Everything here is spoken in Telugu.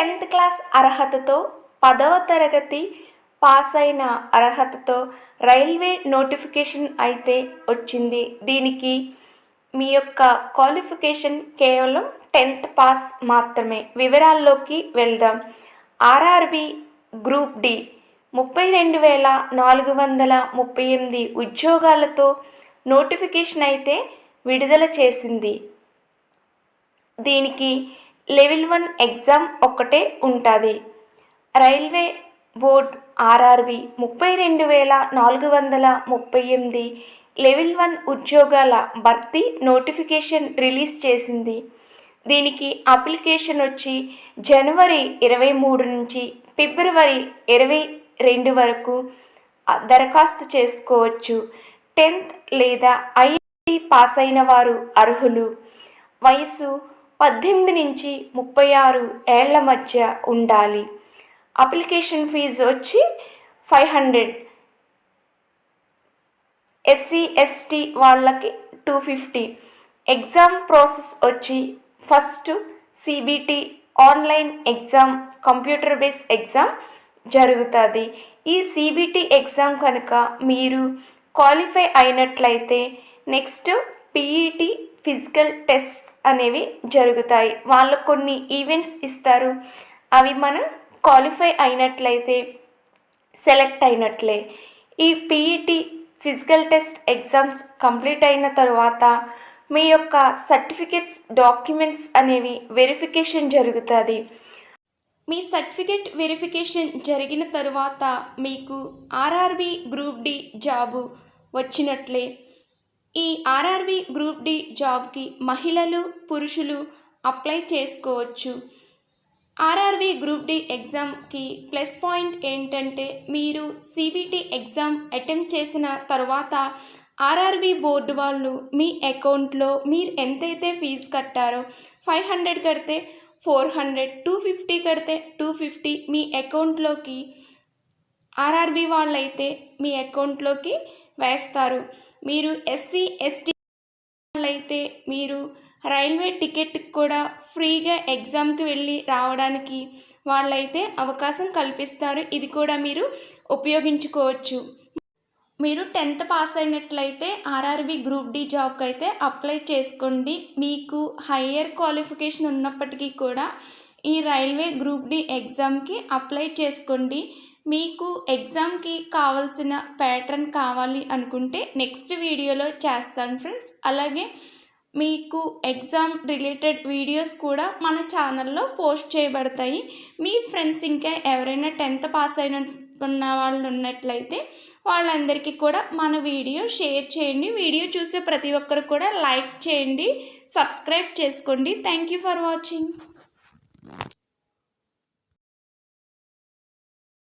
10th క్లాస్ అర్హతతో 10వ తరగతి పాస్ అయిన అర్హతతో రైల్వే నోటిఫికేషన్ అయితే వచ్చింది. దీనికి మీ యొక్క క్వాలిఫికేషన్ కేవలం 10th పాస్ మాత్రమే. వివరాల్లోకి వెళ్దాం. ఆర్ఆర్బి గ్రూప్ డి 32,438 ఉద్యోగాలతో నోటిఫికేషన్ అయితే విడుదల చేసింది. దీనికి లెవెల్ 1 ఎగ్జామ్ ఒక్కటే ఉంటుంది. రైల్వే బోర్డ్ ఆర్ఆర్బి 32,438 లెవెల్ 1 ఉద్యోగాల భర్తీ నోటిఫికేషన్ రిలీజ్ చేసింది. దీనికి అప్లికేషన్ వచ్చి జనవరి 23 నుంచి ఫిబ్రవరి 22 వరకు దరఖాస్తు చేసుకోవచ్చు. 10th లేదా ఐఐటి పాస్ అయిన వారు అర్హులు. వయసు 18 నుంచి 36 ఏళ్ల మధ్య ఉండాలి. అప్లికేషన్ ఫీజు వచ్చి 500, ఎస్సీ ఎస్టీ వాళ్ళకి 250. ఎగ్జామ్ ప్రాసెస్ వచ్చి first CBT online exam, computer base exam జరుగుతుంది. ఈ సిబిటి ఎగ్జామ్ కనుక మీరు క్వాలిఫై అయినట్లయితే నెక్స్ట్ పిఈటి ఫిజికల్ టెస్ట్ అనేవి జరుగుతాయి. వాళ్ళు కొన్ని ఈవెంట్స్ ఇస్తారు. అవి మనం క్వాలిఫై అయినట్లయితే సెలెక్ట్ అయినట్లే. ఈ PET physical test exams complete అయిన తర్వాత మీ యొక్క సర్టిఫికెట్స్, డాక్యుమెంట్స్ అనేవి వెరిఫికేషన్ జరుగుతుంది. మీ సర్టిఫికెట్ వెరిఫికేషన్ జరిగిన తరువాత మీకు ఆర్ఆర్బి గ్రూప్ డి జాబు వచ్చినట్లే. ఈ ఆర్ఆర్బి గ్రూప్ డి జాబ్కి మహిళలు, పురుషులు అప్లై చేసుకోవచ్చు. ఆర్ఆర్బి గ్రూప్ డి ఎగ్జామ్కి ప్లస్ పాయింట్ ఏంటంటే మీరు సిబిటి ఎగ్జామ్ అటెంప్ట్ చేసిన తర్వాత ఆర్ఆర్బి బోర్డు వాళ్ళు మీ అకౌంట్లో మీరు ఎంతైతే ఫీజు కట్టారో 500 కడితే 400, 250 కడితే 250 మీ అకౌంట్లోకి ఆర్ఆర్బి వాళ్ళైతే మీ అకౌంట్లోకి వేస్తారు. మీరు ఎస్సీ ఎస్టీ వాళ్ళైతే మీరు రైల్వే టికెట్ కూడా ఫ్రీగా ఎగ్జామ్కి వెళ్ళి రావడానికి వాళ్ళైతే అవకాశం కల్పిస్తారు. ఇది కూడా మీరు ఉపయోగించుకోవచ్చు. మీరు 10th పాస్ అయినట్లయితే ఆర్ఆర్బి గ్రూప్ డి జాబ్కి అయితే అప్లై చేసుకోండి. మీకు హయ్యర్ క్వాలిఫికేషన్ ఉన్నప్పటికీ కూడా ఈ రైల్వే గ్రూప్ డి ఎగ్జామ్కి అప్లై చేసుకోండి. మీకు ఎగ్జామ్కి కావాల్సిన ప్యాటర్న్ కావాలి అనుకుంటే నెక్స్ట్ వీడియోలో చేస్తాను ఫ్రెండ్స్. అలాగే మీకు ఎగ్జామ్ రిలేటెడ్ వీడియోస్ కూడా మన ఛానల్లో పోస్ట్ చేయబడతాయి. మీ ఫ్రెండ్స్ ఇంకా ఎవరైనా 10th పాస్ అయిన వాళ్ళు ఉన్నట్లయితే వాళ్ళందరికీ కూడా మన వీడియో షేర్ చేయండి. వీడియో చూసే ప్రతి ఒక్కరు కూడా లైక్ చేయండి, సబ్స్క్రైబ్ చేసుకోండి. Thank you for watching.